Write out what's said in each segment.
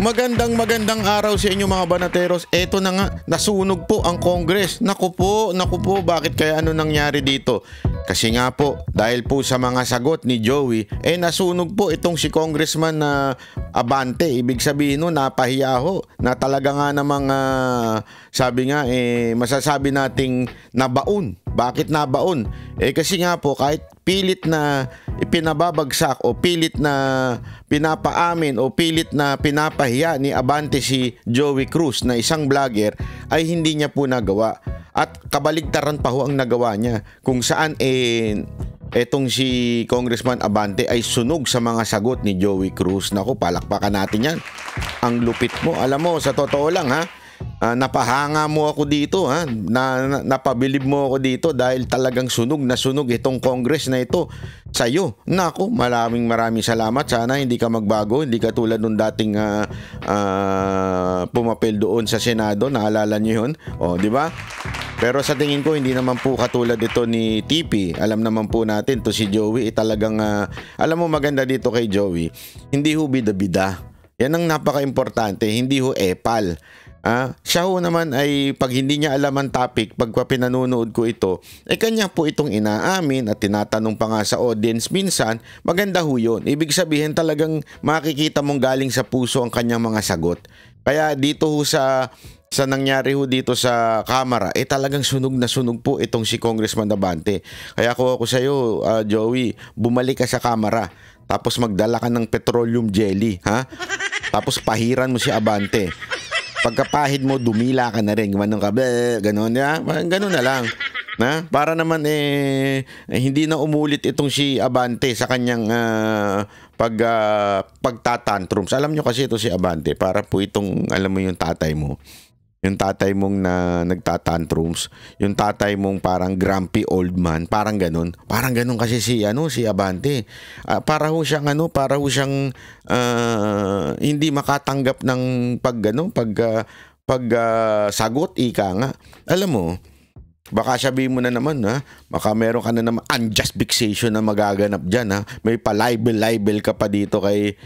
Magandang araw sa inyo mga banateros. Eto na nga, nasunog po ang Congress. Naku po, bakit kaya ano nangyari dito? Kasi nga po, dahil po sa mga sagot ni Joey, nasunog po itong si Congressman na Abante. Ibig sabihin no, napahiya ho, na talaga nga namang sabi nga, masasabi nating nabaon. Bakit nabaon? Kasi nga po, kahit pilit na ipinababagsak o pilit na pinapaamin o pilit na pinapahiya ni Abante si Joey Cruz na isang vlogger, ay hindi niya po nagawa. At kabaligtaran pa ho ang nagawa niya, kung saan etong si Congressman Abante ay sunog sa mga sagot ni Joey Cruz. Naku, palakpakan natin yan. Ang lupit mo. Alam mo, sa totoo lang ha, napahanga mo ako dito ha, napabilib mo ako dito dahil talagang sunog na sunog itong Congress na ito sa'yo. Naku, maraming salamat. Sana hindi ka magbago, hindi ka tulad nung dating pumapel doon sa Senado. Naalala niyo yun? O, di ba? Pero sa tingin ko, hindi naman po katulad ito ni TP. Alam naman po natin, to si Joey, talagang, alam mo maganda dito kay Joey, hindi ho bida-bida. Yan ang napaka-importante, hindi ho epal. Siya ho naman ay pag hindi niya alam ang topic, pag pinanonood ko ito, kanya po itong inaamin at tinatanong pa nga sa audience minsan, maganda ho yun. Ibig sabihin talagang makikita mong galing sa puso ang kanyang mga sagot. Kaya dito ho sa nangyari ho dito sa kamera, talagang sunog na sunog po itong si Congressman Abante. Kaya ako sa iyo, Joey, bumalik ka sa kamera, tapos magdala ka ng petroleum jelly, ha? Tapos pahiran mo si Abante. Pagkapahid mo, dumila ka na rin. Gumanong ka, gano'n. Gano'n na lang. Para naman hindi na umulit itong si Abante sa kanyang pagtatantrums. Alam nyo kasi ito si Abante, para po itong, alam mo yung tatay mo. Yung tatay mong na nagtatantrums, yung tatay mong parang grumpy old man, parang ganun. Parang ganun kasi si Abante. Para ho siyang hindi makatanggap ng sagot, ika nga. Alam mo, baka sabihin mo na naman baka meron ka na naman unjust vexation na magaganap diyan. May pa-libel ka pa dito kay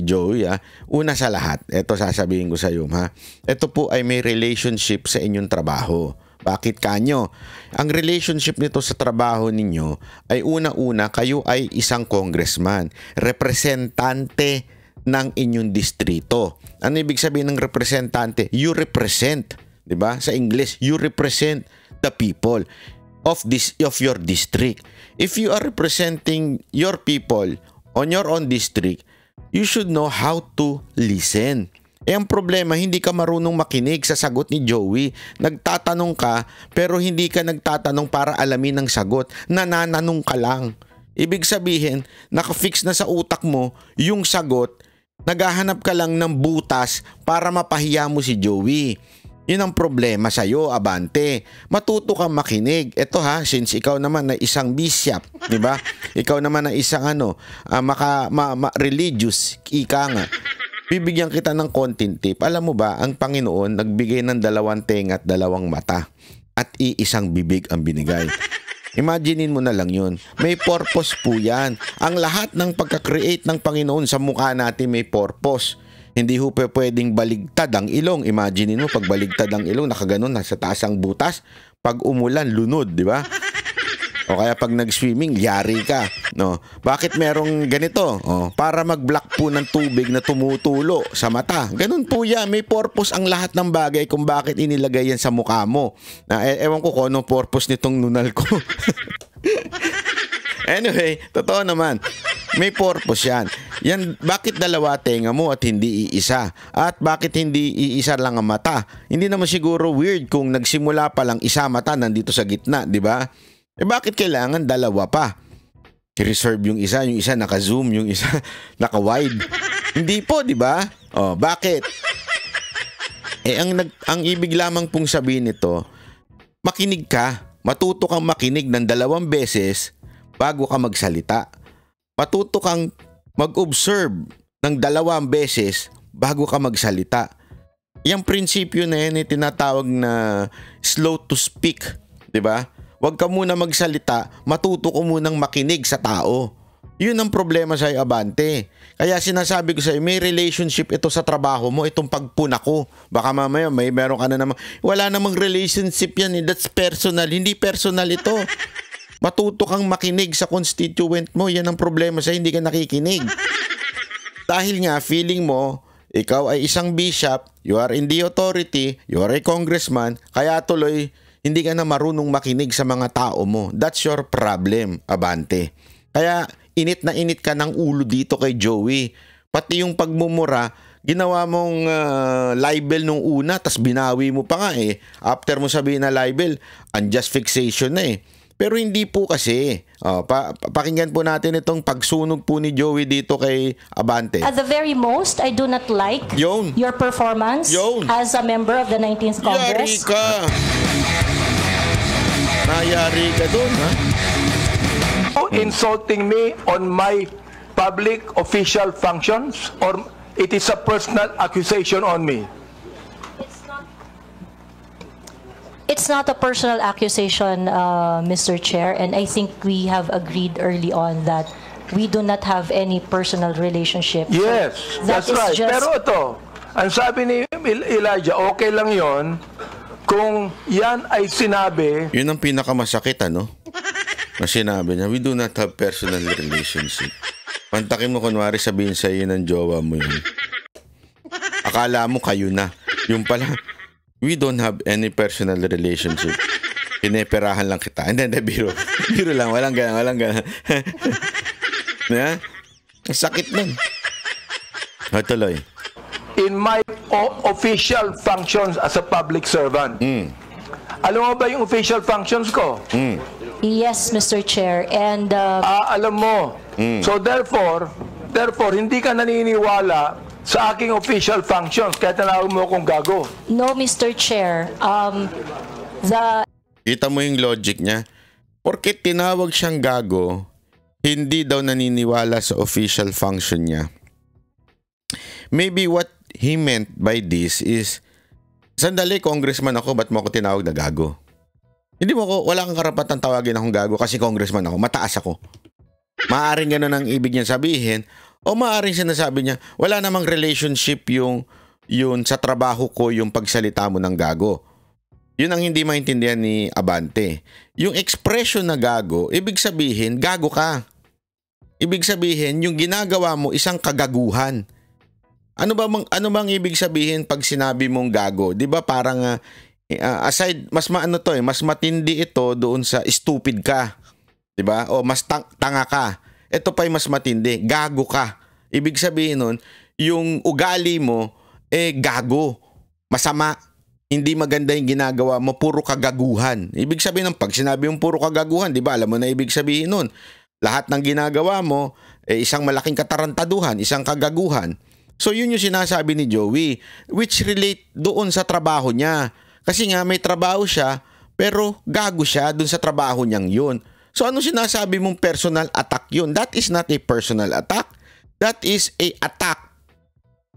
Joey. Una sa lahat, ito sasabihin ko sa iyo ito po ay may relationship sa inyong trabaho. Bakit kanyo? Ang relationship nito sa trabaho ninyo ay una-una, kayo ay isang congressman, representante ng inyong distrito. Ano ibig sabihin ng representante? You represent, 'di ba? Sa English, you represent the people of your district. If you are representing your people on your own district, you should know how to listen. Ang problema, hindi ka marunong makinig sa sagot ni Joey. Nagtatanong ka, pero hindi ka nagtatanong para alamin ang sagot. Nanananong ka lang. Ibig sabihin, nakafix na sa utak mo yung sagot, naghahanap ka lang ng butas para mapahiya mo si Joey. Yun ang problema sa'yo, Abante. Matuto kang makinig. Ito since ikaw naman na isang bishop, di ba? Ikaw naman na isang religious, ika nga. Bibigyan kita ng konting tip. Alam mo ba, ang Panginoon nagbigay ng 2 tenga at 2 mata at iisang bibig ang binigay. Imaginein mo na lang yun. May purpose po yan. Ang lahat ng pagka-create ng Panginoon sa mukha natin may purpose. Hindi ho pwedeng baligtad ang ilong. Imagine mo, pag baligtad ang ilong, nakaganon, nasa taas ang butas. Pag umulan, lunod, di ba? O kaya pag nag-swimming, yari ka. No? Bakit merong ganito? Para mag-block po ng tubig na tumutulo sa mata. Ganun po yan. May purpose ang lahat ng bagay kung bakit inilagay yan sa mukha mo. Ewan ko kung anong purpose nitong nunal ko. Anyway, totoo naman. May purpose yan. Bakit 2 tenga mo at hindi iisa? At bakit hindi iisa lang ang mata? Hindi naman siguro weird kung nagsimula pa lang isa mata nandito sa gitna, di ba? Bakit kailangan 2 pa? I-reserve yung isa naka-zoom, yung isa naka-wide. Hindi po, di ba? Bakit? Ang ibig lamang pong sabihin nito, makinig ka. Matuto kang makinig ng 2 beses bago ka magsalita. Matuto kang mag-observe ng 2 beses bago ka magsalita. Yung prinsipyo na yan ay tinatawag na slow to speak, 'di ba? Huwag ka muna magsalita, matuto ko munang makinig sa tao. Yun ang problema sa Abante. Kaya sinasabi ko sa iyo, may relationship ito sa trabaho mo, itong pagpuna ko. Baka mamaya meron ka na naman. Wala namang relationship yan. That's personal. Hindi personal ito. Matuto kang makinig sa constituent mo. Yan ang problema sa hindi ka nakikinig. Dahil nga, feeling mo, ikaw ay isang bishop, you are in the authority, you are a congressman, kaya tuloy, hindi ka na marunong makinig sa mga tao mo. That's your problem, Abante. Kaya, init na init ka ng ulo dito kay Joey. Pati yung pagmumura, ginawa mong libel nung una, tas binawi mo pa nga eh. After mo sabihin na libel, unjust fixation na eh. Pero hindi po kasi. Pakinggan po natin itong pagsunog po ni Joey dito kay Abante. At the very most, I do not like your performance as a member of the 19th Congress. Yari ka. Nayari ka dun, ha? Insulting me on my public official functions, or it is a personal accusation on me? It's not a personal accusation, Mr. Chair, and I think we have agreed early on that we do not have any personal relationship. Yes, so that's right. just... Pero ito, ang sabi ni Elijah, okay lang yon kung yan ay sinabi. Yun ang pinakamasakit, ano? Na sinabi niya, we do not have personal relationship. Pantakin mo kunwari sabihin sa iyo ng jowa mo yun. Akala mo kayo na. Yung pala, we don't have any personal relationship. Pineperahan lang kita. Hindi, biro. Biro lang, walang gana. Yeah? Ang sakit nun. Tuloy. In my official functions as a public servant. Alam mo ba yung official functions ko? Yes, Mr. Chair. And alam mo. So therefore, hindi ka naniniwala sa aking official functions kaya tinawag mo akong gago. No, Mr. Chair. Kita mo yung logic niya? Porket tinawag siyang gago, hindi daw naniniwala sa official function niya. Maybe what he meant by this is, sandali, congressman ako, ba't mo ako tinawag na gago? Hindi mo ko, wala kang karapatan tawagin akong gago kasi congressman ako, mataas ako. Maaring ganun ang ibig niya sabihin, o maaring sinasabi niya, wala namang relationship yun sa trabaho ko, yung pagsalita mo ng gago. Yun ang hindi maintindihan ni Abante. Yung expression na gago, ibig sabihin, gago ka. Ibig sabihin, yung ginagawa mo, isang kagaguhan. Ano bang ibig sabihin pag sinabi mong gago? 'Di ba parang aside mas mas matindi ito doon sa stupid ka. 'Di ba? O mas tanga ka. Ito pa ay mas matindi, gago ka. Ibig sabihin nun, yung ugali mo gago, masama, hindi maganda yung ginagawa mo, puro kagaguhan. Ibig sabihin ng pag sinabi mong puro kagaguhan, 'di ba? Alam mo na ibig sabihin nun. Lahat ng ginagawa mo isang malaking katarantaduhan, isang kagaguhan. So yun yung sinasabi ni Joey, which relate doon sa trabaho niya. Kasi nga may trabaho siya, pero gago siya doon sa trabaho niyang yun. So ano sinasabi mong personal attack yun? That is not a personal attack. That is a attack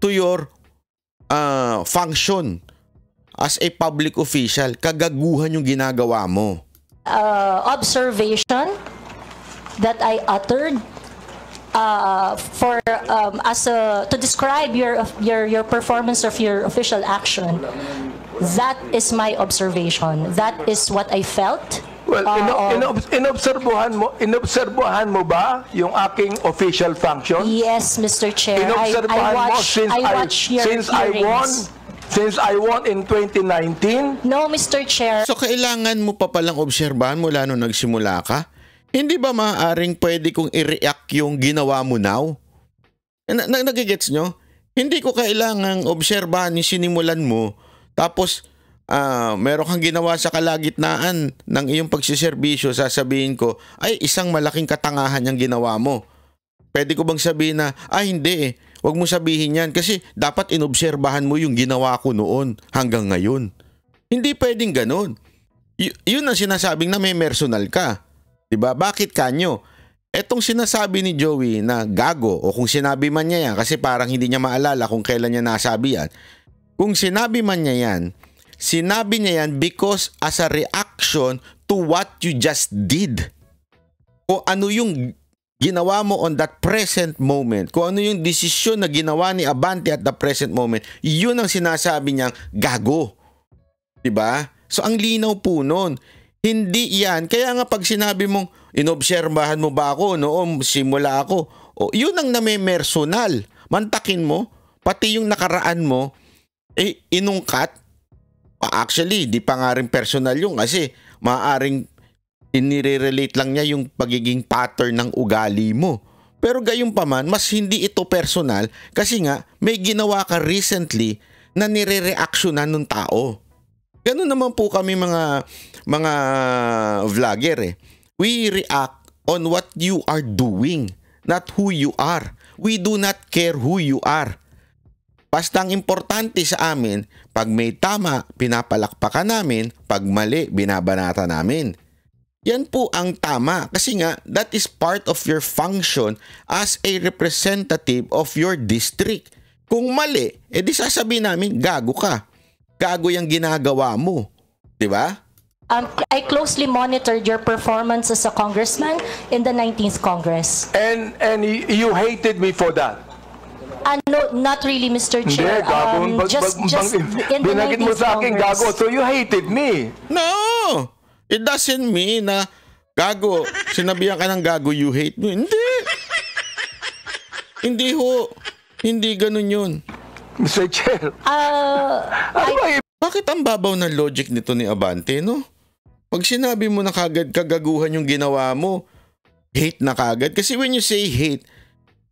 to your function as a public official. Kagaguhan yung ginagawa mo. Observation that I uttered to describe your performance of your official action. That is my observation. That is what I felt. Well, inobserbuhan mo ba yung aking official function? Yes, Mr. Chair. Inobserbuhan mo since I won in 2019? No, Mr. Chair. So kailangan mo pa palang obserbahan mula nung nagsimula ka? Hindi ba maaaring pwede kong i-react yung ginawa mo now? Nagigets nyo? Hindi ko kailangang obserbahan yung sinimulan mo. Tapos, meron kang ginawa sa kalagitnaan ng iyong pagsiservisyo, sasabihin ko, ay isang malaking katangahan yung ginawa mo. Pwede ko bang sabihin na, hindi wag mo sabihin yan kasi dapat inobserbahan mo yung ginawa ko noon hanggang ngayon. Hindi pwedeng ganun. Yun ang sinasabing na may personal ka. Diba? Bakit kanyo? Etong sinasabi ni Joey na gago, o kung sinabi man niya yan, kasi parang hindi niya maalala kung kailan niya nasabi yan. Kung sinabi man niya yan, sinabi niya yan because as a reaction to what you just did. O ano yung ginawa mo on that present moment, kung ano yung desisyon na ginawa ni Abante at the present moment, yun ang sinasabi niyang gago. Diba? So ang linaw po nun. Hindi yan. Kaya nga pag sinabi mong inobserbahan mo ba ako noong simula ako, yun ang namemersonal. Mantakin mo, pati yung nakaraan mo, inungkat. Actually, di pa nga rin personal yung kasi maaaring inire-relate lang niya yung pagiging pattern ng ugali mo. Pero gayon pa man, mas hindi ito personal kasi nga may ginawa ka recently na nire-reactionan ng tao. Ganun naman po kami mga vlogger eh. We react on what you are doing, not who you are. We do not care who you are. Basta ang importante sa amin, pag may tama, pinapalakpakan namin, pag mali, binabanata namin. Yan po ang tama kasi nga that is part of your function as a representative of your district. Kung mali, edi sasabihin namin gago ka. Gago yung ginagawa mo. 'Di ba? I closely monitored your performance as a congressman in the 19th Congress. And you hated me for that. No, not really, Mr. Chair. Just in the binagit mo 19th sa akin Congress. gago, so you hated me. No! It doesn't mean na gago, sinabihan ka ng gago, you hate me. Hindi. Hindi ho. Hindi ganun yun. Mr. Chair. Bakit ang babaw ng logic nito ni Abante, no? Pag sinabi mo na kagad kagaguhan yung ginawa mo, hate na kagad. Kasi when you say hate,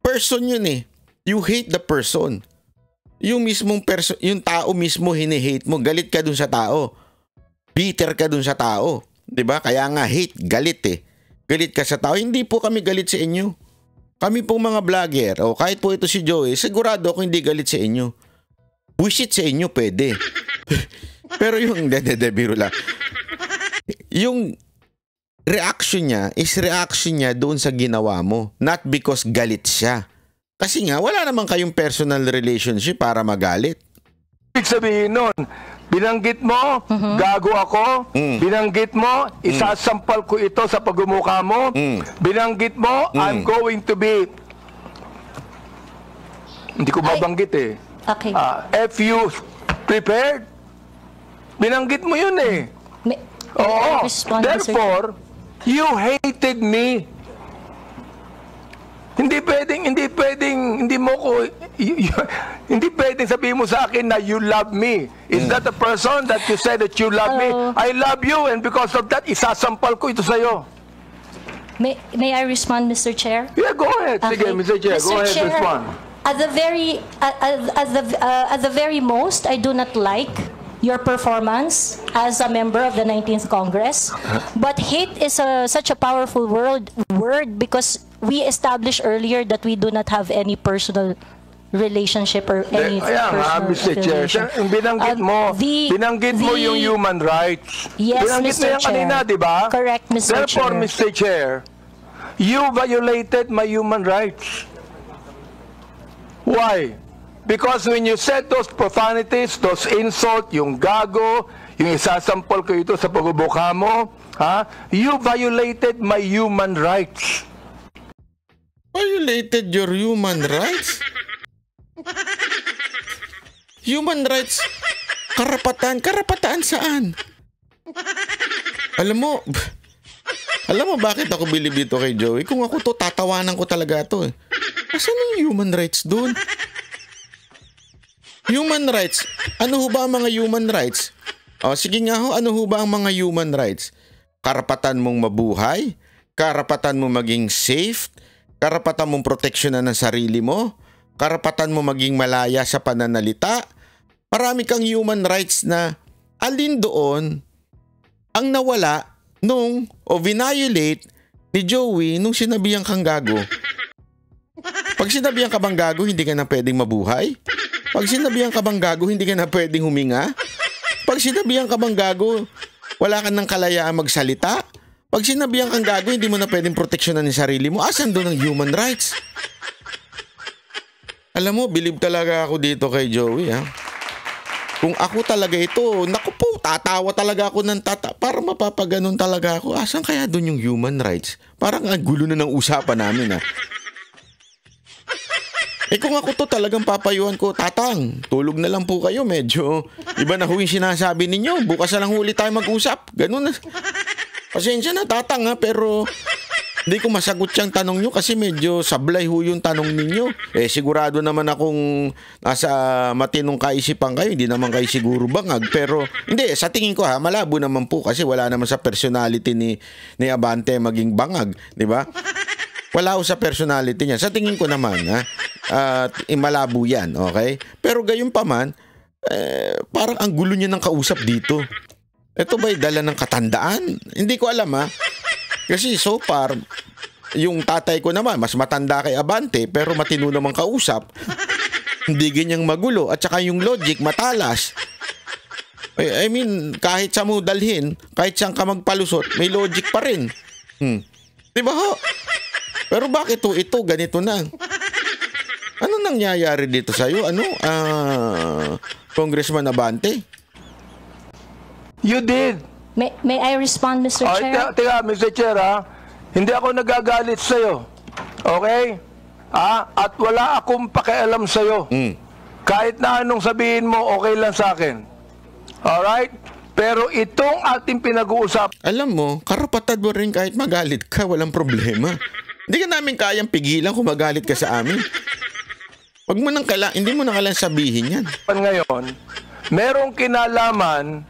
person yun eh. You hate the person. Yung mismong person, yung tao mismo hini-hate mo, galit ka dun sa tao. Bitter ka dun sa tao. 'Di ba? Kaya nga hate, galit eh. Galit ka sa tao. Hindi po kami galit sa inyo. Kami po mga vlogger, o kahit po ito si Joey, sigurado ako hindi galit sa inyo. Bullshit sa inyo, pwede. Pero yung, biro lang. Yung reaction niya is reaction niya doon sa ginawa mo. Not because galit siya. Kasi nga, wala naman kayong personal relationship para magalit. Ibig sabihin nun, binanggit mo, gago ako. Binanggit mo, isasampal ko ito sa pagmumukha mo. Binanggit mo, I'm going to be... Hindi ko babanggit eh. Okay. If you prepared, binanggit mo yun eh. Oo. Therefore, you hated me. Hindi pwedeng sabihin mo sa akin na you love me. Is that the person that you said that you love me? I love you and because of that, isasampal ko ito sa'yo. May I respond, Mr. Chair? Yeah, go ahead. Sige, Mr. Chair, go ahead, respond. At the very most, I do not like your performance as a member of the 19th Congress. But hate is such a powerful word because we established earlier that we do not have any personal relationship or any personal Mr. Chair, binanggit mo yung human rights. Yes, binanggit Mr. mo yan kanina, di ba? Correct, Mr. Therefore, Chair. Mr. Chair, you violated my human rights. Why? Because when you said those profanities, those insults, yung gago, yung isasampol ko ito sa pagbubuka mo, you violated my human rights. Violated your human rights? Human rights? Karapatan saan? Alam mo bakit ako bilib dito kay Joey? Kung ako to, tatawanan ko talaga to eh. Asan yung human rights dun? Human rights? Ano ho ba ang mga human rights? Sige nga ho, ano ho ba ang mga human rights? Karapatan mong mabuhay? Karapatan mo maging safe? Karapatan mong proteksyonan ng sarili mo? Karapatan mo maging malaya sa pananalita? Marami kang human rights na alin doon ang nawala violate ni Joey nung sinabihan kang gago. Pag sinabihan ka bang gago, hindi ka na pwedeng mabuhay? Pag sinabihan ka bang gago, hindi ka na pwedeng huminga? Pag sinabihan ka bang gago, wala ka ng kalayaan magsalita? Pag sinabihan kang gago, hindi mo na pwedeng proteksyonan ng sarili mo. Asan doon ang human rights? Alam mo, bilib talaga ako dito kay Joey. Kung ako talaga ito, naku po, tatawa talaga ako ng para mapapaganon talaga ako. Asan kaya doon yung human rights? Parang ang gulo na ng usapan namin, ha? Kung ako to talagang papayuhan ko, tatang, tulog na lang po kayo. Medyo iba na yung sinasabi ninyo. Bukas na lang huli tayo mag-usap. Ganun na. Pasensya na, tatang, ha? Pero hindi ko masagot yung tanong nyo kasi medyo sablay yung tanong ninyo. Sigurado naman akong nasa matinong kaisipan kayo. Hindi naman kayo siguro bangag. Pero hindi, sa tingin ko, ha, malabo naman po kasi wala naman sa personality ni Abante maging bangag. Di ba? Wala ko sa personality niya. Sa tingin ko naman, ha, malabo yan, okay? Pero gayon pa man, parang ang gulo niya ng kausap dito. Ito ba'y dala ng katandaan? Hindi ko alam, ha? Kasi so far, yung tatay ko naman, mas matanda kay Abante, pero matino namang kausap. Hindi ganyang magulo. At saka yung logic, matalas. I mean, kahit sa mo dalhin, kahit saan ka magpalusot, may logic pa rin. Diba ho? Pero bakit ito ganito na? Ano nangyayari dito sa'yo? Congressman Abante? You did. May I respond, Mr. Chair? Teka, Mr. Chair, hindi ako nagagalit sa'yo. Okay? At wala akong pakialam sa'yo. Kahit na anong sabihin mo, okay lang sa akin. Alright? Pero itong ating pinag-uusap. Alam mo, karapatan mo rin kahit magalit ka, walang problema. Hindi ka namin kayang pigilan kung magalit ka sa amin. Hindi mo nang kailangan sabihin yan. Ngayon, merong kinalaman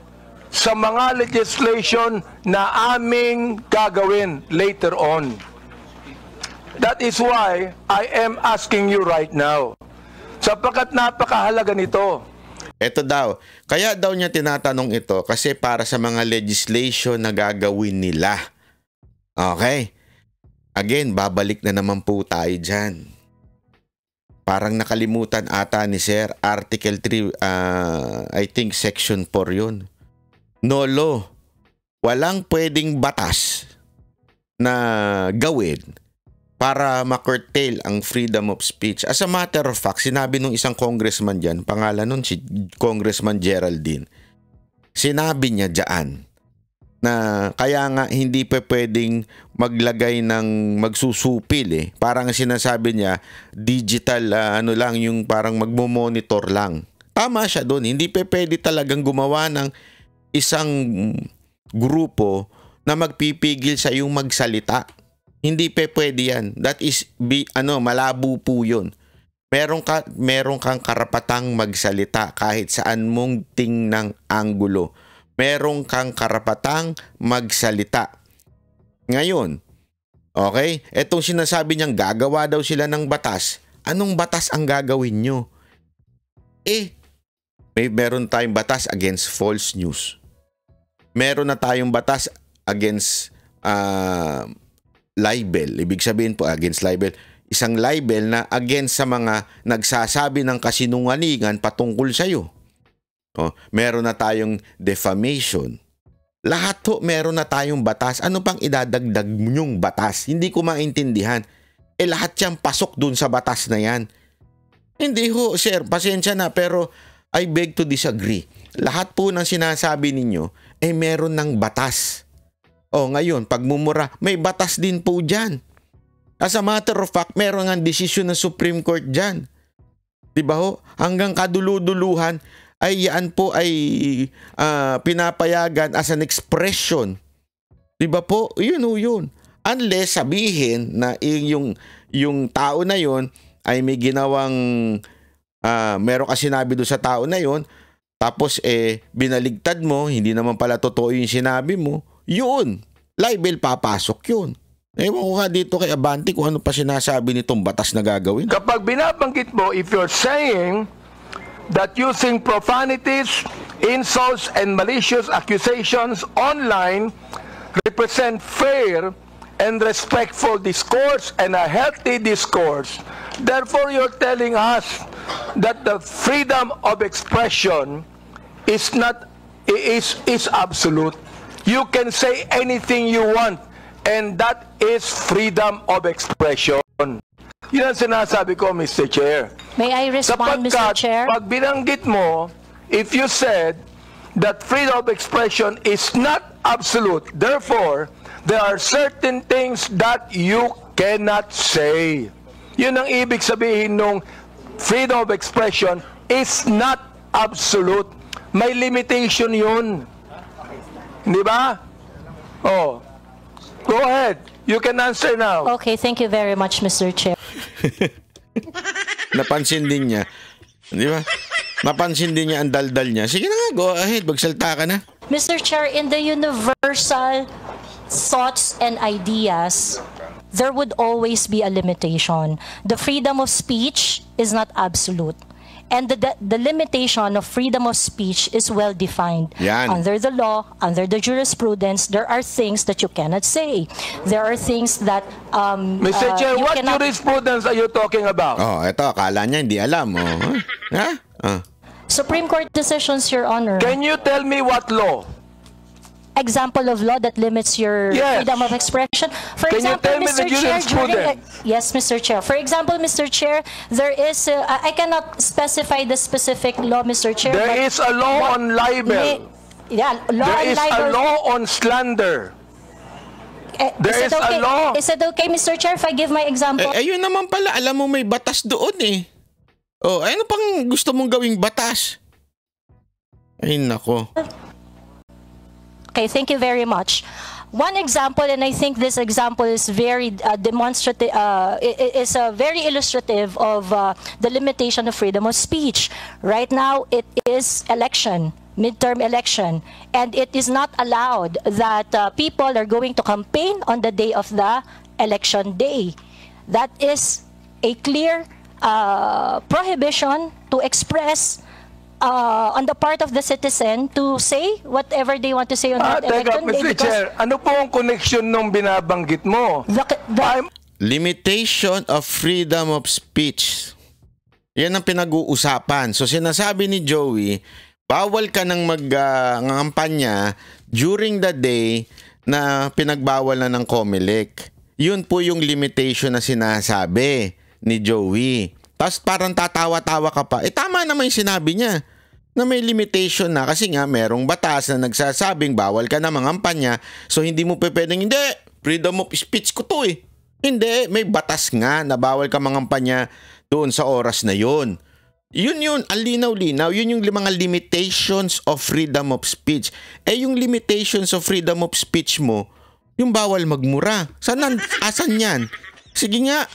sa mga legislation na aming gagawin later on. That is why I am asking you right now. Sapagkat napakahalaga nito. Ito daw, kaya daw niya tinatanong ito kasi para sa mga legislation na gagawin nila. Okay? Again, babalik na naman po tayo dyan. Parang nakalimutan ata ni Sir, Article 3, I think Section 4 yun. No law. Walang pwedeng batas na gawin para ma-curtail ang freedom of speech. As a matter of fact, sinabi nung isang congressman dyan, pangalan nun si Congressman Geraldine, sinabi niya dyan na kaya nga hindi pa pwedeng maglagay ng magsusupil Parang sinasabi niya, digital lang yung parang magmo-monitor lang. Tama siya doon. Hindi pa pwede talagang gumawa ng isang grupo na magpipigil sa yung magsalita. Hindi pa pwede yan. That is malabo po 'yun. Meron kang karapatang magsalita kahit saan mong tingnang anggulo. Meron kang karapatang magsalita. Ngayon, okay? Etong sinasabi niyang gagawa daw sila ng batas. Anong batas ang gagawin nyo? Meron tayong batas against false news. Meron na tayong batas against libel. Ibig sabihin po against libel. Isang libel na against sa mga nagsasabi ng kasinungalingan patungkol sa'yo. Meron na tayong defamation. Lahat meron na tayong batas. Ano pang idadagdag nyong batas? Hindi ko maintindihan. Lahat yan pasok dun sa batas na yan. Hindi ho, sir. Pasensya na, pero I beg to disagree. Lahat po ng sinasabi ninyo, meron ng batas. Ngayon, pagmumura, may batas din po dyan. As a matter of fact, meron nga desisyon ng Supreme Court dyan. Diba ho? Hanggang kaduluduluhan, ay yan po ay pinapayagan as an expression. Diba po? Yun. Unless sabihin na yung tao na yun ay may ginawang meron ka sinabi doon sa tao na yun, tapos binaligtad mo, hindi naman pala totoo yung sinabi mo, yun, libel papasok yun. Ewan ko nga dito kay Abante kung ano pa sinasabi nitong batas na gagawin. Kapag binabanggit mo, if you're saying that using profanities, insults, and malicious accusations online represent fair and respectful discourse and a healthy discourse. Therefore, you're telling us that the freedom of expression is absolute. You can say anything you want, and that is freedom of expression. Yun ang sinasabi ko, Mr. Chair. May I respond, Mr. Chair? Pag binanggit mo, if you said that freedom of expression is not absolute. Therefore, there are certain things that you cannot say. Yun ang ibig sabihin nung freedom of expression is not absolute. May limitation yun. Di ba? Oh. Go ahead. You can answer now. Okay, thank you very much, Mr. Chair. Napansin din niya. Di ba? Napansin din niya ang daldal niya. Sige na nga, go ahead. Magsalta ka na. Mr. Chair, in the universal thoughts and ideas, there would always be a limitation. The freedom of speech is not absolute. And the limitation of freedom of speech is well defined. Yan. Under the law, under the jurisprudence, there are things that you cannot say. There are things that Mr. Chair, you what cannot... jurisprudence are you talking about? Oh, eto, akala niya hindi alam. Oh. Ha? Supreme Court decisions, Your Honor. Can you tell me what law? Example of law that limits your Yes. freedom of expression. For Can you example, tell me Mr. the Chair, jurisprudence? yes, Mr. Chair. For example, Mr. Chair, there is I cannot specify the specific law, Mr. Chair. There but is a law on libel. Law There on is a libel. law on slander. There is a law. Is it okay, Mr. Chair, if I give my example? Ayun naman pala, alam mo may batas doon eh. Oh, ano pang gusto mong gawing batas? Ay, nako. Okay, thank you very much. One example, and I think this example is very demonstrative, is very illustrative of the limitation of freedom of speech. Right now, it is election, midterm election, and it is not allowed that people are going to campaign on the day of the election day. That is a clear prohibition to express on the part of the citizen to say whatever they want to say on that Teka, election day. Mr. Chair, ano po ang connection nung binabanggit mo? Limitation of freedom of speech. Yan ang pinag-uusapan. So sinasabi ni Joey, bawal ka nang mag-ngampanya during the day na pinagbawal na ng COMELEC. Yun po yung limitation na sinasabi ni Joey. Tapos parang tatawa-tawa ka pa. Tama naman yung sinabi niya na may limitation na kasi nga merong batas na nagsasabing bawal ka na mangampanya. So hindi mo pwedeng, hindi, freedom of speech ko to eh. Hindi, may batas nga na bawal ka mangampanya doon sa oras na yun. Yun, ang linaw-linaw. Yun yung mga limitations of freedom of speech. Yung limitations of freedom of speech mo, yung bawal magmura. Asan yan? Sige nga.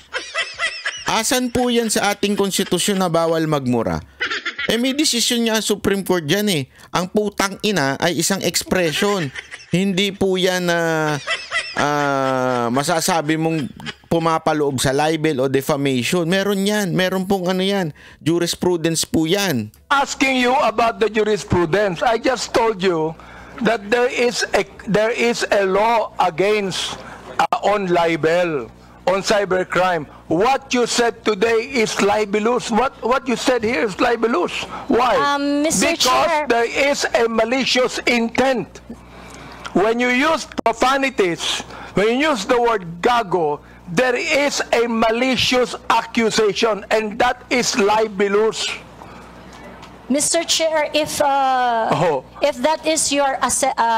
Asan po yan sa ating konstitusyon na bawal magmura? May desisyon niya ang Supreme Court dyan eh. Ang putang ina ay isang expression. Hindi po yan na masasabi mong pumapaloob sa libel o defamation. Meron yan. Meron pong ano yan. Jurisprudence po yan. Asking you about the jurisprudence, I just told you that there is a law against on libel, on cybercrime. What you said today is libelous. What you said here is libelous. Why? Mr. Because Chair. there is a malicious intent. When you use profanities, when you use the word gago, there is a malicious accusation, and that is libelous. Mr. Chair, if that is your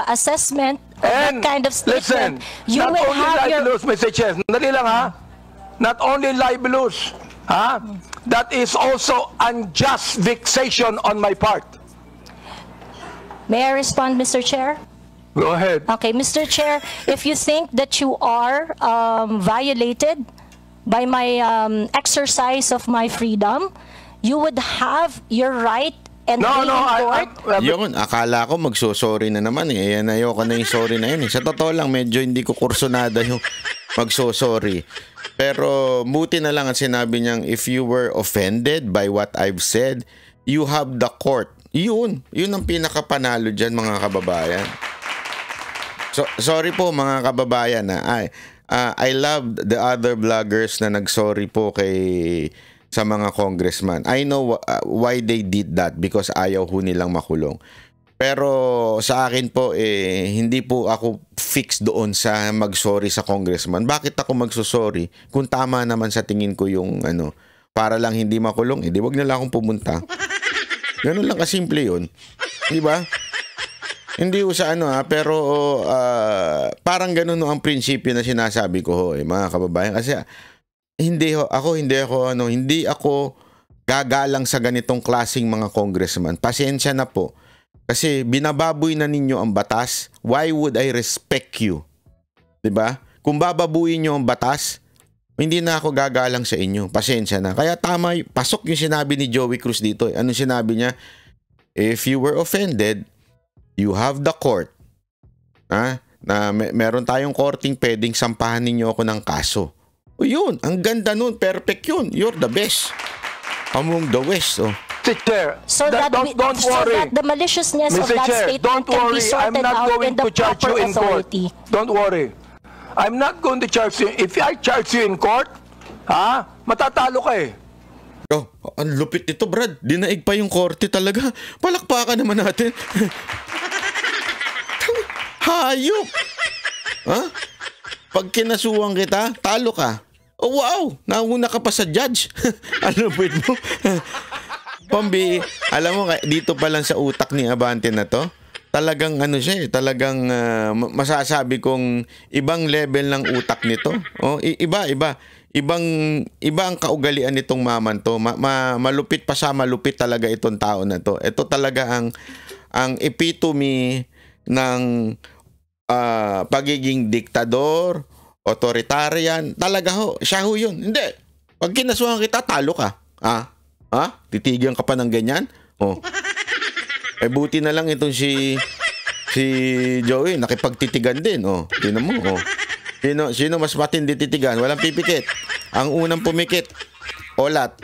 assessment of that And kind of statement, listen, you not will only have your... libelous, Mr. Chair. Dali lang ha. Not only libelous, ha? That is also unjust vexation on my part. May I respond, Mr. Chair? Go ahead. Okay, Mr. Chair, if you think that you are violated by my exercise of my freedom, you would have your right and No, be no, in court. Yun, akala ko magsosorry na naman eh. Ayan, ayoko na yung sorry na yun eh. Sa totoo lang, medyo hindi ko kursunada yung magsosorry. Pero buti na lang at sinabi niyang if you were offended by what I've said, you have the court. Yun ang pinakapanalo dyan mga kababayan. So, sorry po mga kababayan I love the other vloggers na nagsorry po sa mga congressman. I know why they did that because ayaw ho nilang makulong. Pero sa akin po hindi po ako fix doon sa magsorry sa congressman. Bakit ako magsosorry kung tama naman sa tingin ko yung para lang hindi makulong, di wag na lang akong pumunta. Ganun lang kasimple yun. Di ba? Hindi ko sa ano pero parang ganun no ang prinsipyo na sinasabi ko ho, mga kababayan. Kasi hindi ako gagalang sa ganitong klaseng mga congressman. Pasensya na po. Kasi binababoy na ninyo ang batas. Why would I respect you? 'Di ba? Kung bababuin niyo ang batas, hindi na ako gagalang sa inyo. Pasensya na. Kaya tama, pasok yung sinabi ni Joey Cruz dito. Anong sinabi niya? If you were offended, you have the court. Na meron tayong korting pwedeng sampahan ninyo ako ng kaso. O yun, ang ganda nun. Perfect yun. You're the best. Among the West. Oh. Mr. Chair, So that the maliciousness of Mr. that Chair, statement don't can be worry. I'm sorted not out going in the to charge you proper in court. authority. Don't worry. I'm not going to charge you. If I charge you in court, matatalo ka eh. Oh, ang lupit nito, Brad. Dinaig pa yung korte talaga. Palakpakan naman natin. Hayop! Pag kinasuhan kita, talo ka. Oh, wow! Nauna ka pa sa judge. Ano lupit mo? Alam mo, dito pa lang sa utak ni Abante na to, talagang talagang masasabi kong ibang level ng utak nito. Oh, iba. Iba ang kaugalian nitong maman to. Malupit pa siya, malupit talaga itong tao na to. Ito talaga ang epitome ng pagiging diktador, authoritarian. Talaga ho, siya ho yun. Hindi. Pag kinasuhan kita, talo ka. Titigan ka pa ng ganyan? Oh. Buti na lang itong si Joey, nakipagtitigan din. Oh, tingnan mo. Oh. Sino mas matindi titigan? Walang pipikit. Ang unang pumikit, olat.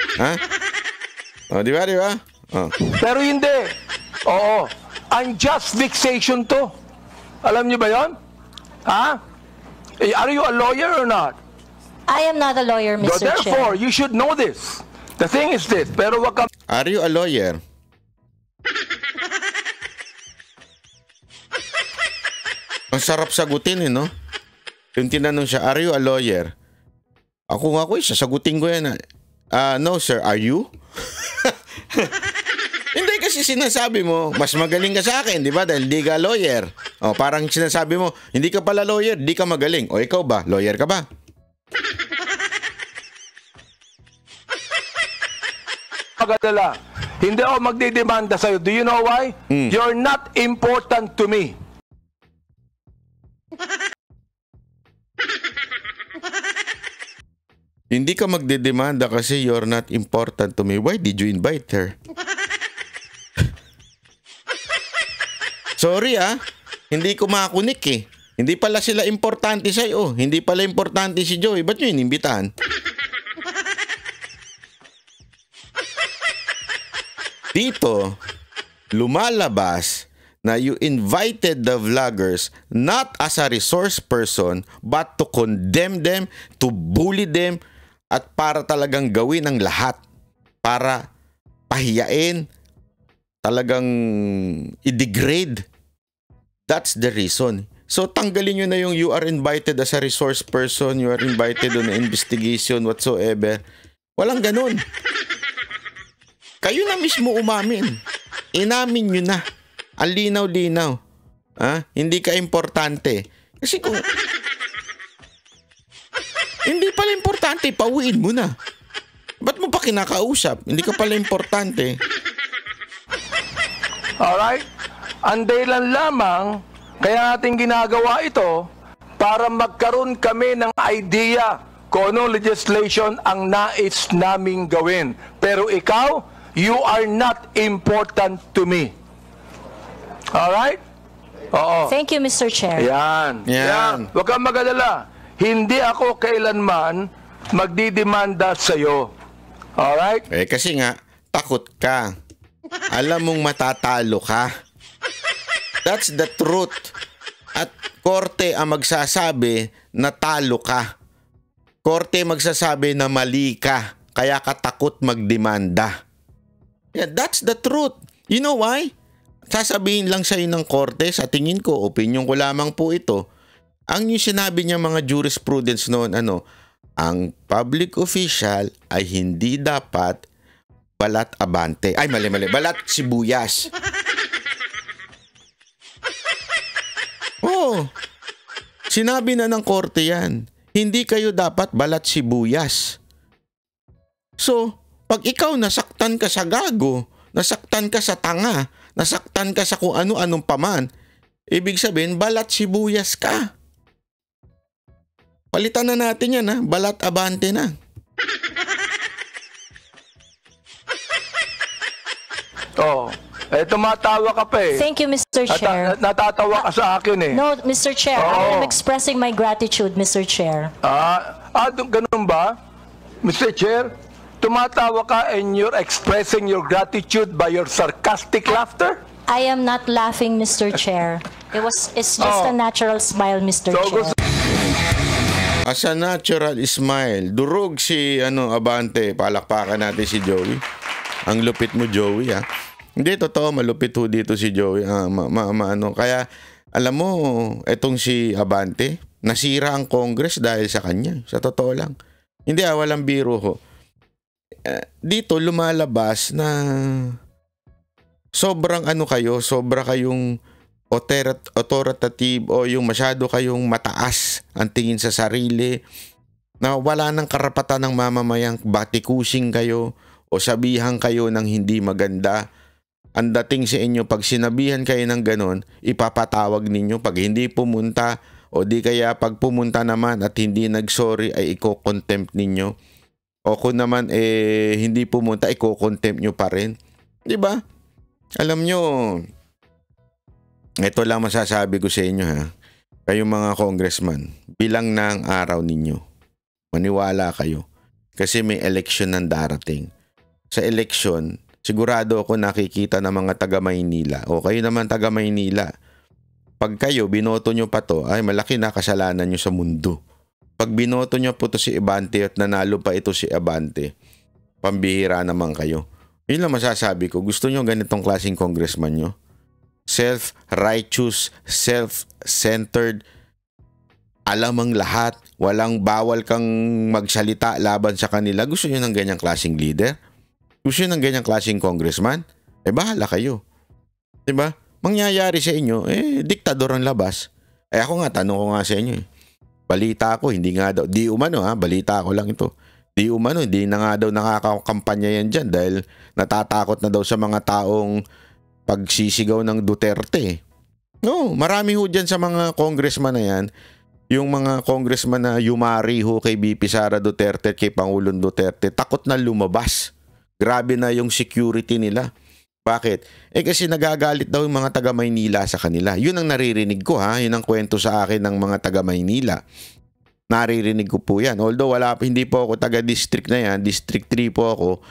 Oh, di ba? Oh. Pero hindi. Oo. Unjust vexation to. Alam niyo ba yon? Are you a lawyer or not? I am not a lawyer, Mr. Chair. Therefore, you should know this. The thing is this, pero wag ka... Are you a lawyer? Ang sarap sagutin no? Yung tinanong siya, are you a lawyer? Ako sasagutin ko yan. No sir, are you? Hindi kasi sinasabi mo, mas magaling ka sa akin, di ba? Dahil di ka lawyer. O, parang sinasabi mo, hindi ka pala lawyer, di ka magaling. O ikaw ba? Lawyer ka ba? Magadala. Hindi ako magdidemanda sa'yo. Do you know why? You're not important to me. Hindi ka magdidemanda kasi you're not important to me. Why did you invite her? Sorry hindi ko makunik eh. Hindi pala sila importante sa'yo. Hindi pala importante si Joey. Ba't nyo inimbitahan? Dito, lumalabas na you invited the vloggers not as a resource person but to condemn them, to bully them, at para talagang gawin ang lahat para pahiyain, talagang i-degrade. That's the reason. So tanggalin nyo na yung you are invited as a resource person, you are invited on an investigation whatsoever. Walang ganun. Kayo na mismo umamin. Inamin nyo na. Ang linaw-linaw. Hindi ka importante. Kasi kung hindi pala importante, pauwiin mo na. Ba't mo pa kinakausap? Hindi ka pala importante. Alright? Ang dahilan lamang, kaya natin ginagawa ito para magkaroon kami ng idea kung anong legislation ang nais naming gawin. Pero ikaw, you are not important to me. Alright? Oo. Thank you, Mr. Chair. Yan. Huwag kang mag-alala. Hindi ako kailanman magdidemanda sa'yo. Alright? Kasi nga, takot ka. Alam mong matatalo ka. That's the truth. At korte ang magsasabi na talo ka. Korte magsasabi na mali ka. Kaya ka takot magdemanda. Yeah, that's the truth. You know why? Sasabihin lang sa'yo ng korte, sa tingin ko, opinion ko lamang po ito, ang yung sinabi niya mga jurisprudence noon, ang public official ay hindi dapat balat abante. Ay, mali. Balat sibuyas. Sinabi na ng korte yan. Hindi kayo dapat balat sibuyas. So, pag ikaw nasaktan ka sa gago, nasaktan ka sa tanga, nasaktan ka sa kung ano-anong paman, ibig sabihin, balat sibuyas ka. Palitan na natin yan, ha? Balat abante na. Oh, tumatawa ka pa eh. Thank you, Mr. Chair. Natatawa ka sa akin eh. No, Mr. Chair, I am expressing my gratitude, Mr. Chair. Ganun ba? Mr. Chair, tumatawa ka and you're expressing your gratitude by your sarcastic laughter? I am not laughing, Mr. Chair. It's just a natural smile, Mr. Chair. As a natural smile, durog si Abante. Palakpakan natin si Joey. Ang lupit mo, Joey, ha? Hindi, totoo, malupit ho dito si Joey. Kaya, alam mo, etong si Abante, nasira ang Congress dahil sa kanya. Sa totoo lang. Hindi, walang biro ho. Dito, lumalabas na sobrang sobra kayong authoritative o yung masyado kayong mataas ang tingin sa sarili, na wala ng karapatan ng mamamayang batikusing kayo o sabihan kayo ng hindi maganda. Ang dating sa inyo, pag sinabihan kayo ng ganon, ipapatawag ninyo. Pag hindi pumunta, o di kaya pag pumunta naman at hindi nag-sorry, ay i-contempt ninyo. O kung naman hindi pumunta, i-contempt nyo pa rin. Di ba? Alam nyo, ito lang masasabi ko sa inyo, ha. Kayong mga congressman, bilang na ang araw ninyo. Maniwala kayo. Kasi may election ng darating. Sa election, sigurado ako nakikita ng mga taga-Maynila. O kayo naman taga-Maynila. Pag kayo, binoto nyo pa to, ay malaki na kasalanan nyo sa mundo. Pag binoto nyo po to si Abante at nanalo pa ito si Abante, pambihira naman kayo. Yun lang masasabi ko. Gusto nyo ganitong klaseng congressman nyo? Self-righteous, self-centered, alam ang lahat, walang bawal kang magsalita laban sa kanila. Gusto nyo ng ganyang klaseng leader? Gusto nyo ng ganyang klaseng congressman? Bahala kayo. Diba? Mangyayari sa inyo, diktador ang labas. Ako nga, tanong ko nga sa inyo. Balita ako, hindi nga daw, di umano balita ko lang ito. Di umano, hindi na nga daw nakakampanya yan dyan dahil natatakot na daw sa mga taong pagsisigaw ng Duterte. No, marami ho dyan sa mga congressman na yan. Yung mga congressman na yumari ho kay BP Sara Duterte, kay Pangulong Duterte, takot na lumabas. Grabe na yung security nila. Bakit? Kasi nagagalit daw yung mga taga-Maynila sa kanila. Yun ang naririnig ko, ha. Yun ang kwento sa akin ng mga taga-Maynila. Naririnig ko po yan. Although hindi po ako taga-district na yan. District 3 po ako.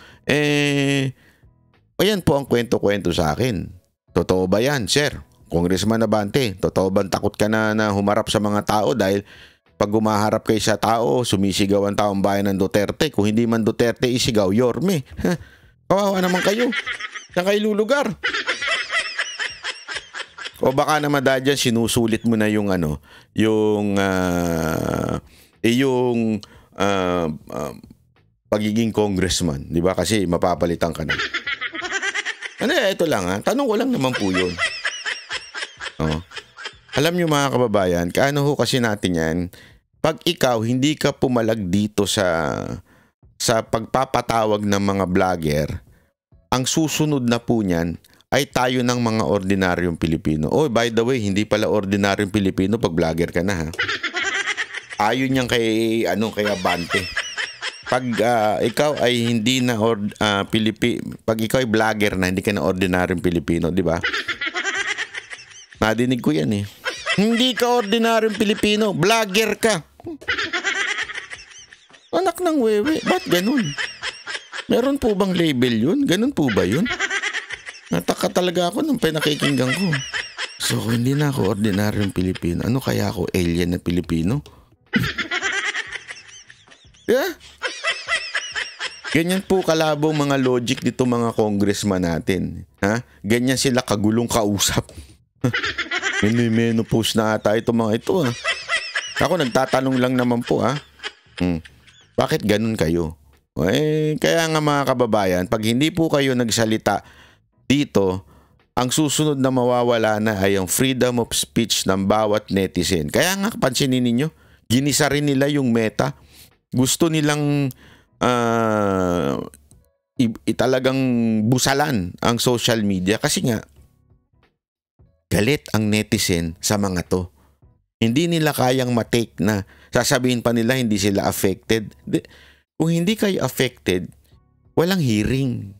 Ayan po ang kwento-kwento sa akin. Totoo ba yan, sir? Congressman Abante, totoo bang takot ka na humarap sa mga tao dahil pag gumaharap kayo sa tao, sumisigaw ang taong bayan ng Duterte. Kung hindi man Duterte isigaw, Yorme. Kawawa naman kayo. Saan kayo lulugar? O baka naman dahil dyan, sinusulit mo na yung pagiging congressman. Di ba? Kasi mapapalitan ka na. Ito lang, ha. Tanong ko lang naman po yun. Alam nyo mga kababayan, kaano ho kasi natin yan, pag ikaw hindi ka pumalag dito sa pagpapatawag ng mga vlogger, ang susunod na po niyan ay tayo ng mga ordinaryong Pilipino. Oh, by the way, hindi pala ordinaryong Pilipino pag vlogger ka na, ha. Ayon yan kay Abante. Pag ikaw ay hindi na pag ikaw ay vlogger na, hindi ka na ordinaryong Pilipino, di ba? Nadinig ko yan, eh. Hindi ka ordinaryong Pilipino, vlogger ka. Anak ng wewe, ba't ganun? Meron po bang label yun? Ganun po ba yun? Nataka talaga ako nung pinakikinggan ko. So, hindi na ako ordinaryong Pilipino. Ano kaya ako, alien na Pilipino? Yeah? Ganyan po kalabo mga logic dito mga congressman natin. Ha? Ganyan sila kagulong kausap. Menopause na ata ito mga ito, ha. Ako nagtatanong lang naman po, ha. Bakit ganun kayo? Kaya nga mga kababayan, pag hindi po kayo nagsalita dito, ang susunod na mawawala na ay ang freedom of speech ng bawat netizen. Kaya nga, pansinin ninyo, ginisa rin nila yung Meta. Gusto nilang talagang busalan ang social media kasi nga, galit ang netizen sa mga to. Hindi nila kayang matake na sasabihin pa nila hindi sila affected. Kung hindi kayo affected, walang hearing.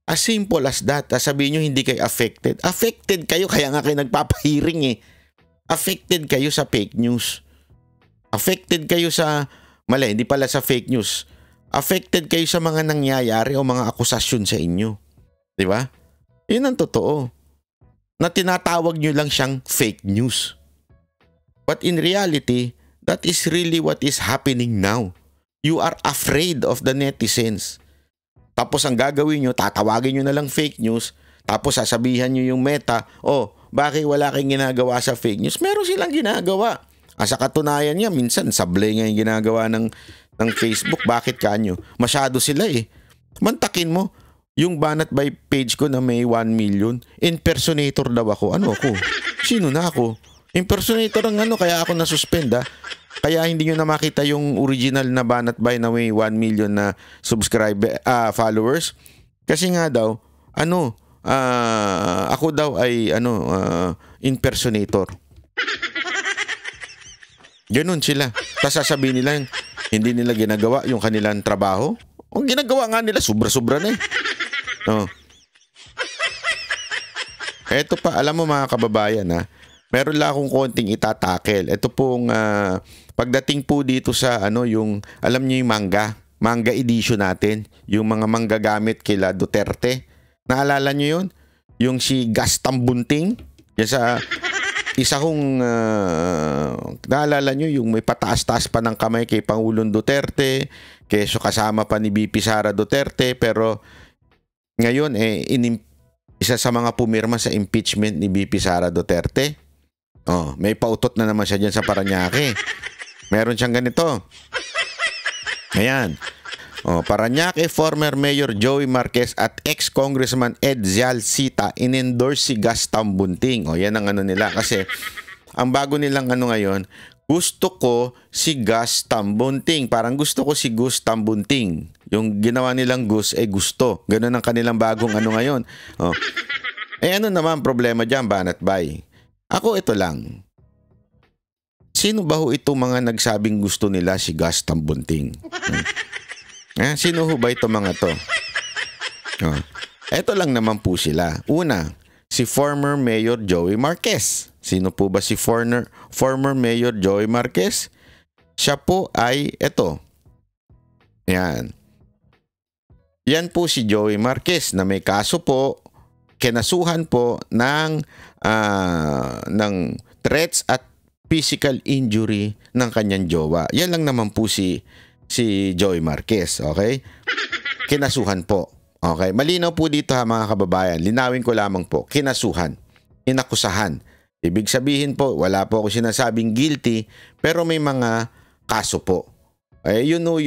As simple as that. Sabihin nyo hindi kayo affected. Affected kayo, kaya nga kayo nagpapahearing eh. Affected kayo sa fake news. Affected kayo sa, mali, hindi pala sa fake news. Affected kayo sa mga nangyayari o mga akusasyon sa inyo. Di ba? Yun ang totoo. Na tinatawag nyo lang siyang fake news. But in reality, that is really what is happening now. You are afraid of the netizens. Tapos ang gagawin nyo, tatawagin nyo na lang fake news, tapos sasabihan nyo yung Meta, oh, bakit wala kayong ginagawa sa fake news? Meron silang ginagawa. Sa katunayan niya, minsan sablay nga yung ginagawa ng Facebook. Bakit kanyo? Masyado sila eh. Mantakin mo, yung Banat by page ko na may 1 million, impersonator daw ako. Ano ako? Sino na ako? Impersonator ang kaya ako nasuspend. Kaya hindi nyo na makita yung original na Banat by na may 1 million na followers. Kasi nga daw, ako daw ay impersonator. Ganun sila. Tapos sasabihin nila, hindi nila ginagawa yung kanilang trabaho. Ang ginagawa nga nila, sobra-sobra na eh. Eto pa, alam mo mga kababayan meron lang akong konting itatakel. Ito pong pagdating po dito sa yung alam niyo yung manga edition natin, yung mga manggagamit kila Duterte. Naalala niyo yun? Yung si Gaston Bunting, yan sa isa kong naalala niyo yung may pataas-taas pa ng kamay kay Pangulong Duterte, keso kasama pa ni BP Sara Duterte, pero ngayon isa sa mga pumirma sa impeachment ni BP Sara Duterte. May pautot na naman siya dyan sa Parañaque. Meron siyang ganito. Ayan. Parañaque former Mayor Joey Marquez at ex-Congressman Ed Zalcita in-endorse si Gaston Bunting. Yan ang nila. Kasi ang bago nilang ngayon, gusto ko si Gaston Bunting. Parang gusto ko si Gaston Bunting. Yung ginawa nilang Gus gusto. Ganun ang kanilang bagong ngayon. Ano naman problema dyan, Banat Bay? Ako ito lang. Sino ba ho itong mga nagsabing gusto nila si Gaston Bunting? Sino ho ba itong mga to? Ito lang naman po sila. Una, si former Mayor Joey Marquez. Sino po ba si former Mayor Joey Marquez? Siya po ay ito. Yan. Yan po si Joey Marquez na may kaso po, kinasuhan po ng threats at physical injury ng kanyang jowa. Yan lang naman po si Joey Marquez, okay? Kinasuhan po. Okay, malinaw po dito mga kababayan. Linawin ko lamang po, kinasuhan, inakusahan. Ibig sabihin po, wala po ako sinasabing guilty, pero may mga kaso po. Yun o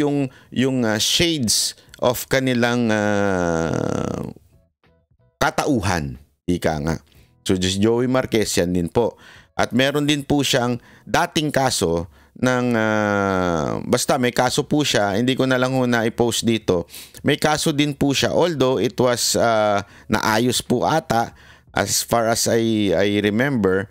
yung shades of kanilang katauhan. Ika nga. So, Joey Marquez yan din po. At meron din po siyang dating kaso ng, basta may kaso po siya, hindi ko na lang na-i-post dito. May kaso din po siya, although it was naayos po ata, as far as I remember,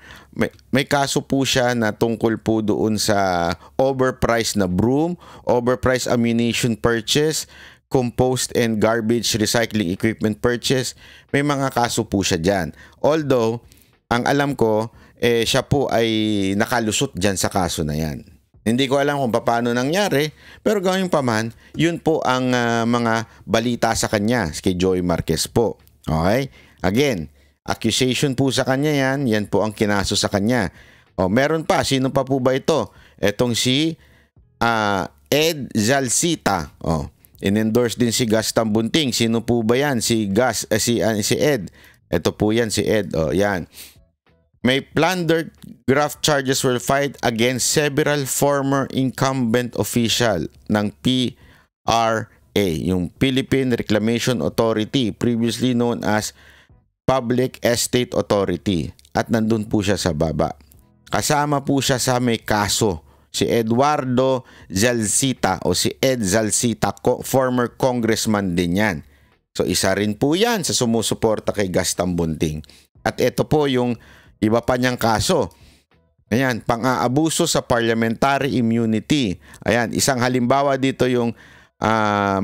may kaso po siya na tungkol po doon sa overpriced na broom, overpriced ammunition purchase, compost and garbage recycling equipment purchase. May mga kaso po siya dyan. Although, ang alam ko, siya po ay nakalusot dyan sa kaso na yan. Hindi ko alam kung paano nangyari, pero gawin pa man, yun po ang mga balita sa kanya, kay Joey Marquez po. Okay? Again, accusation po sa kanya yan, yan po ang kinaso sa kanya. Meron pa, sino pa po ba ito? Etong si Ed Zalcita. In-endorse din si Gaston Bunting. Sino po ba yan? Si Ed. Ito po yan, si Ed. Yan. May plundered graft charges were filed against several former incumbent official ng PRA, yung Philippine Reclamation Authority, previously known as Public Estate Authority at nandun po siya sa baba. Kasama po siya sa may kaso. Si Eduardo Zalcita o si Ed Zalcita, former congressman din yan. So isa rin po yan sa sumusuporta kay Gaston Bunting. At ito po yung iba pa niyang kaso. Ayan, pang-aabuso sa parliamentary immunity. Ayan, isang halimbawa dito yung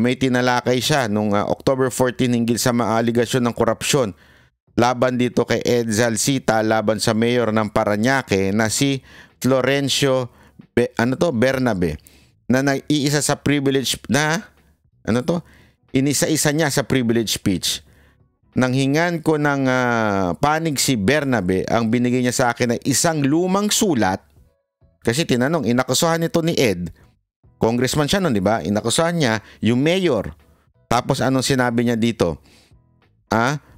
may tinalakay siya nung October 14 hinggil sa mga aligasyon ng korupsyon laban dito kay Ed Zalcita laban sa mayor ng Parañaque na si Florencio Bernabe na nag-iisa sa privilege na inisa-isa niya sa privilege speech. Nang hingan ko ng panig si Bernabe, ang binigay niya sa akin ay isang lumang sulat. Kasi tinanong, inakusahan nito ni Ed. Congressman siya nun, di ba? Inakusahan niya yung mayor. Tapos anong sinabi niya dito?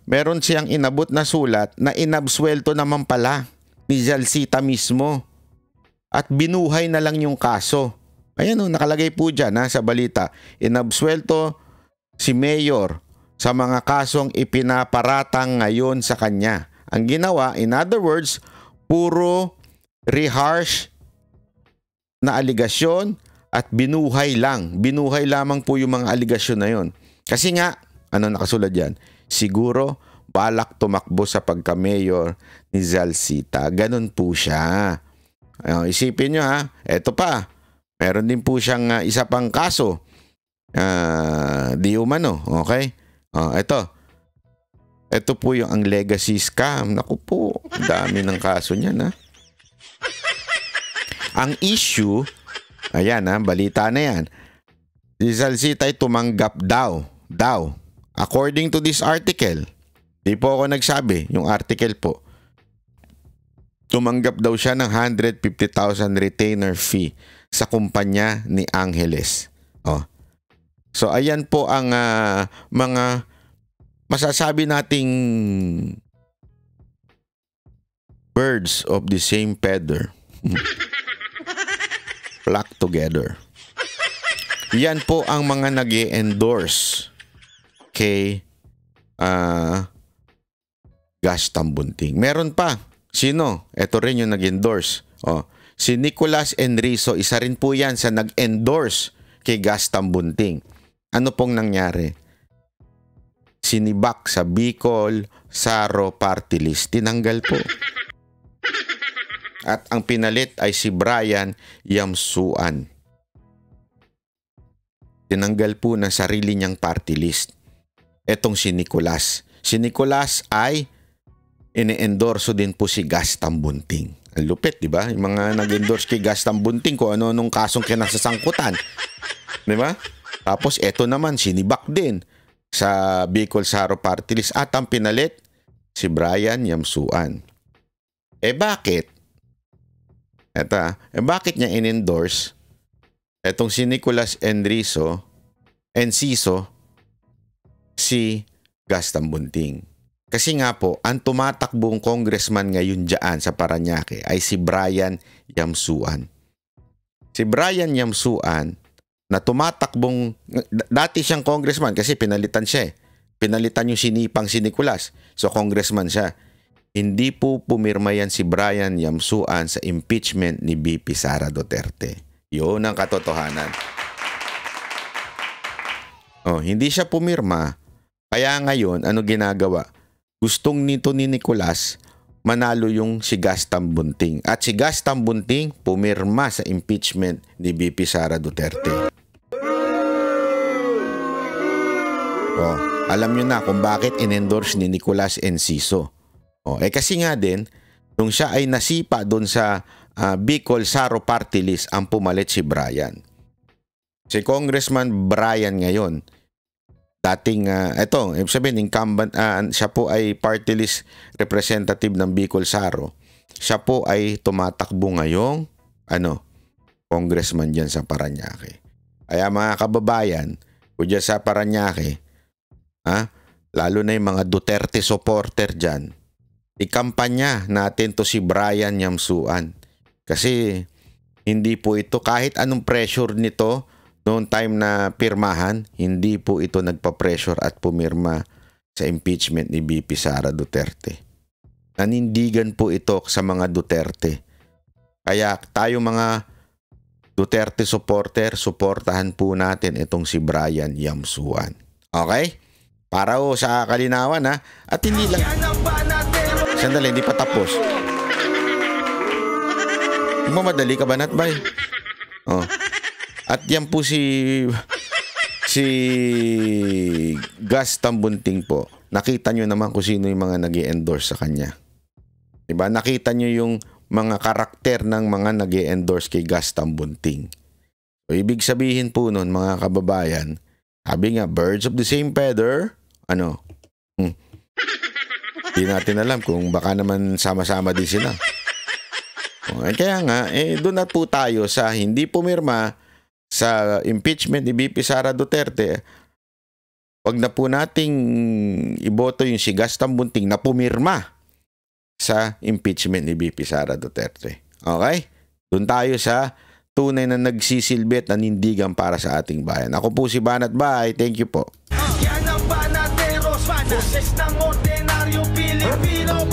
Meron siyang inabot na sulat na inabsuelto naman pala ni Zalcita mismo. At binuhay na lang yung kaso. Ayan nakalagay po dyan sa balita. Inabsuelto si mayor sa mga kasong ipinaparatang ngayon sa kanya. Ang ginawa, in other words, puro rehash na aligasyon at binuhay lang. Binuhay lamang po yung mga aligasyon na yon. Kasi nga, nakasulat dyan? Siguro, balak tumakbo sa pagka-mayor ni Zalcita. Ganun po siya. Isipin nyo eto pa. Meron din po siyang isa pang kaso. Di umano, okay? Ito po yung ang legacy scam. Naku po, dami ng kaso niyan. Ang issue, ayan balita na yan. Si Zalcita ay tumanggap daw. According to this article, di po ako nagsabi, yung article po. Tumanggap daw siya ng 150,000 retainer fee sa kumpanya ni Angeles. So ayan po ang mga masasabi nating birds of the same feather. Flock together. Yan po ang mga nag-i-endorse kay Gaston Bunting. Meron pa. Sino? Ito rin yung nag-endorse. Si Nicolas Enrizo, isa rin po yan sa nag-endorse kay Gaston Bunting. Ano pong nangyari? Sinibak sa Bicol Saro Party List. Tinanggal po. At ang pinalit ay si Brian Yamsuan. Tinanggal po ng sarili niyang party list. Etong si Nicolas. Si Nicolas ay ine-endorso din po si Gaston Bunting. Ang lupit, di ba? Yung mga nag-endorse kay Gaston Bunting kung ano-anong kasong kinasasangkutan. Di ba? Tapos eto naman, sinibak din sa Bicol Saro Party List. At ang pinalit, si Brian Yamsuan. Bakit? Bakit niya in-endorse etong si Nicolas Enciso si Gaston Bunting? Kasi nga po, ang tumatakbong congressman ngayon dyan sa Parañaque ay si Brian Yamsuan. Si Brian Yamsuan na tumatakbong, dati siyang congressman kasi pinalitan siya Pinalitan yung sinipang si Nicolas. So congressman siya. Hindi po pumirma yan si Brian Yamsuan sa impeachment ni VP Sara Duterte. Yun ang katotohanan. Hindi siya pumirma. Kaya ngayon, ano ginagawa? Gustong nito ni Nicolas manalo yung si Gaston Bunting. At si Gaston Bunting pumirma sa impeachment ni VP Sara Duterte. Alam nyo na kung bakit in-endorse ni Nicolas Enciso. Kasi nga din, nung siya ay nasipa doon sa Bicol Saro Party List, ang pumalit si Brian. Si Congressman Brian ngayon, dating, ibig sabihin, incumbent, siya po ay party list representative ng Bicol Saro. Siya po ay tumatakbo ngayong, congressman dyan sa Parañaque. Kaya mga kababayan, kung dyan sa Parañaque, lalo na yung mga Duterte supporter dyan, ikampanya natin to si Brian Yamsuan. Kasi hindi po ito, kahit anong pressure nito, noong time na pirmahan, hindi po ito nagpa-pressure at pumirma sa impeachment ni VP Sara Duterte. Nanindigan po ito sa mga Duterte. Kaya tayo mga Duterte supporter, suportahan po natin itong si Brian Yamsuan. Okay? Para sa kalinawan ha. At hindi lang... Sandali, hindi pa tapos. Mamadali ka ba, Natbay? Oh. At yan po si Gus Tambunting po. Nakita nyo naman kung sino yung mga nag-i-endorse sa kanya. Diba? Nakita nyo yung mga karakter ng mga nag-i-endorse kay Gus Tambunting. So, ibig sabihin po nun, mga kababayan, sabi nga, birds of the same feather, Hindi natin alam kung baka naman sama-sama din sila. Kaya nga, doon na po tayo sa hindi pumirma sa impeachment ni VP Sara Duterte. Wag na po nating iboto yung si Gus Tambunting na pumirma sa impeachment ni VP Sara Duterte. Okay? Doon tayo sa tunay na nagsisilbi at nanindigan para sa ating bayan. Ako po si Banat Bay. Thank you po. Yan ang Banateros, boses ng ordinaryo Pilipino.